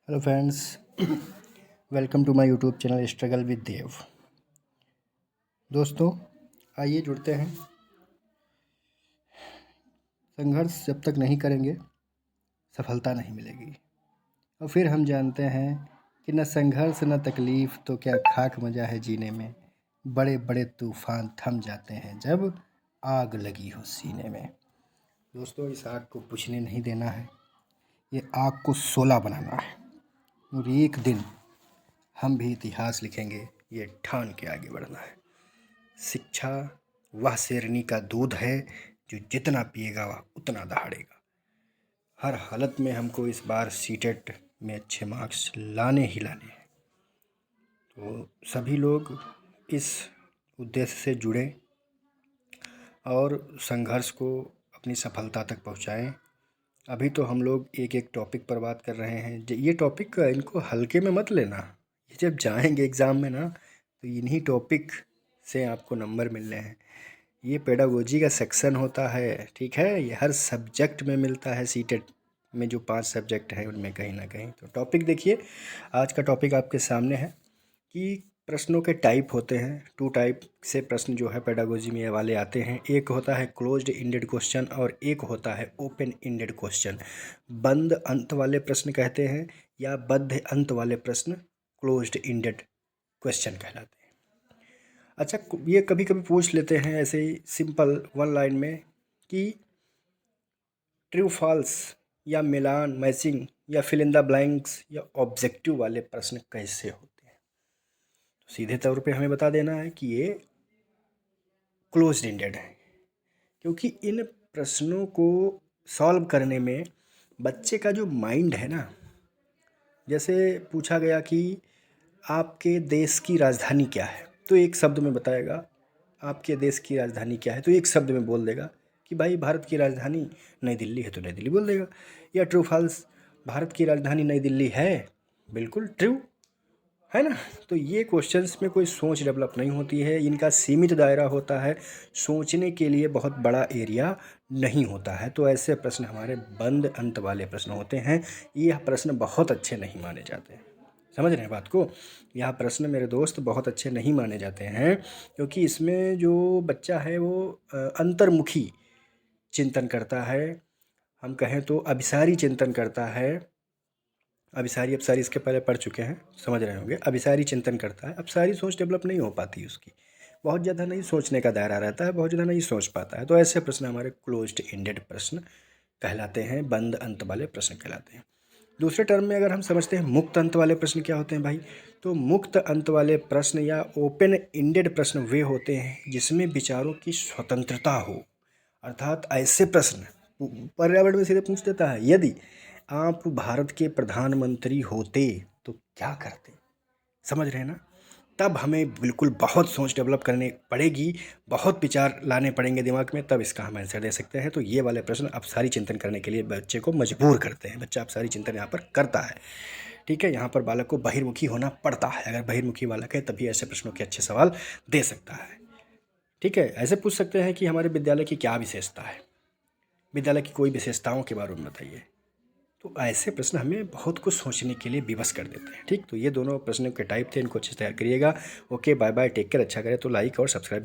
Hello friends, welcome to my YouTube channel struggle with Dev. दोस्तों, आइए जुड़ते हैं। संघर्ष जब तक नहीं करेंगे सफलता नहीं मिलेगी। और फिर हम जानते हैं कि न संघर्ष न तकलीफ़ तो क्या खाक मजा है जीने में। बड़े बड़े तूफ़ान थम जाते हैं जब आग लगी हो सीने में। दोस्तों, इस आग को बुझने नहीं देना है, ये आग को शोला बनाना है। और एक दिन हम भी इतिहास लिखेंगे, ये ठान के आगे बढ़ना है। शिक्षा वह शेरनी का दूध है जो जितना पिएगा वह उतना दहाड़ेगा। हर हालत में हमको इस बार सीटेट में अच्छे मार्क्स लाने ही लाने हैं। तो सभी लोग इस उद्देश्य से जुड़ें और संघर्ष को अपनी सफलता तक पहुंचाएं। अभी तो हम लोग एक एक टॉपिक पर बात कर रहे हैं। ये टॉपिक इनको हल्के में मत लेना। ये जब जाएंगे एग्ज़ाम में ना, तो इन्हीं टॉपिक से आपको नंबर मिलने हैं। ये पेडागोजी का सेक्शन होता है, ठीक है। ये हर सब्जेक्ट में मिलता है। सीटेट में जो 5 सब्जेक्ट हैं उनमें कहीं ना कहीं। तो टॉपिक देखिए, आज का टॉपिक आपके सामने है कि प्रश्नों के टाइप होते हैं। 2 टाइप से प्रश्न जो है पेडागोजी में ये वाले आते हैं। एक होता है क्लोज्ड इंडेड क्वेश्चन और एक होता है ओपन इंडेड क्वेश्चन। बंद अंत वाले प्रश्न कहते हैं या बद्ध अंत वाले प्रश्न क्लोज्ड इंडेड क्वेश्चन कहलाते हैं। अच्छा, ये कभी कभी पूछ लेते हैं ऐसे ही सिंपल 1 लाइन में कि ट्रू फॉल्स या मिलान मैचिंग या फिल इन द ब्लैंक्स या ऑब्जेक्टिव वाले प्रश्न कैसे होते हैं। तो सीधे तौर पे हमें बता देना है कि ये क्लोज्ड इंडेड है, क्योंकि इन प्रश्नों को सॉल्व करने में बच्चे का जो माइंड है ना, जैसे पूछा गया कि आपके देश की राजधानी क्या है, तो एक शब्द में बताएगा। आपके देश की राजधानी क्या है, तो एक शब्द में बोल देगा कि भाई भारत की राजधानी नई दिल्ली है, तो नई दिल्ली बोल देगा। या ट्रू फॉल्स, भारत की राजधानी नई दिल्ली है, बिल्कुल ट्रू है ना। तो ये क्वेश्चंस में कोई सोच डेवलप नहीं होती है, इनका सीमित दायरा होता है, सोचने के लिए बहुत बड़ा एरिया नहीं होता है। तो ऐसे प्रश्न हमारे बंद अंत वाले प्रश्न होते हैं। यह प्रश्न बहुत अच्छे नहीं माने जाते हैं। समझ रहे हैं बात को। यह प्रश्न मेरे दोस्त बहुत अच्छे नहीं माने जाते हैं, क्योंकि इसमें जो बच्चा है वो अंतर्मुखी चिंतन करता है। हम कहें तो अभिसारी चिंतन करता है। अभिसारी अपसारी इसके पहले पढ़ चुके हैं, समझ रहे होंगे। अभिसारी चिंतन करता है, अपसारी सोच डेवलप नहीं हो पाती उसकी, बहुत ज़्यादा नहीं सोचने का दायरा रहता है, बहुत ज़्यादा नहीं सोच पाता है। तो ऐसे प्रश्न हमारे क्लोज्ड इंडेड प्रश्न कहलाते हैं, बंद अंत वाले प्रश्न कहलाते हैं। दूसरे टर्म में अगर हम समझते हैं मुक्त अंत वाले प्रश्न क्या होते हैं भाई, तो मुक्त अंत वाले प्रश्न या ओपन इंडेड प्रश्न वे होते हैं जिसमें विचारों की स्वतंत्रता हो। अर्थात ऐसे प्रश्न पर्यावरण में सीधे पूछ देता है, यदि आप भारत के प्रधानमंत्री होते तो क्या करते। समझ रहे हैं ना। तब हमें बिल्कुल बहुत सोच डेवलप करनी पड़ेगी, बहुत विचार लाने पड़ेंगे दिमाग में, तब इसका हम आंसर दे सकते हैं। तो ये वाले प्रश्न अपसारी चिंतन करने के लिए बच्चे को मजबूर करते हैं। बच्चा अपसारी चिंतन यहाँ पर करता है, ठीक है। यहाँ पर बालक को बहिर्मुखी होना पड़ता है। अगर बहिर्मुखी बालक है तभी ऐसे प्रश्नों के अच्छे सवाल दे सकता है, ठीक है। ऐसे पूछ सकते हैं कि हमारे विद्यालय की क्या विशेषता है, विद्यालय की कोई विशेषताओं के बारे में बताइए। तो ऐसे प्रश्न हमें बहुत कुछ सोचने के लिए विवश कर देते हैं, ठीक। तो ये दोनों प्रश्नों के टाइप थे, इनको अच्छे से तैयार करिएगा। Okay, bye bye, take care. अच्छा करें तो लाइक और सब्सक्राइब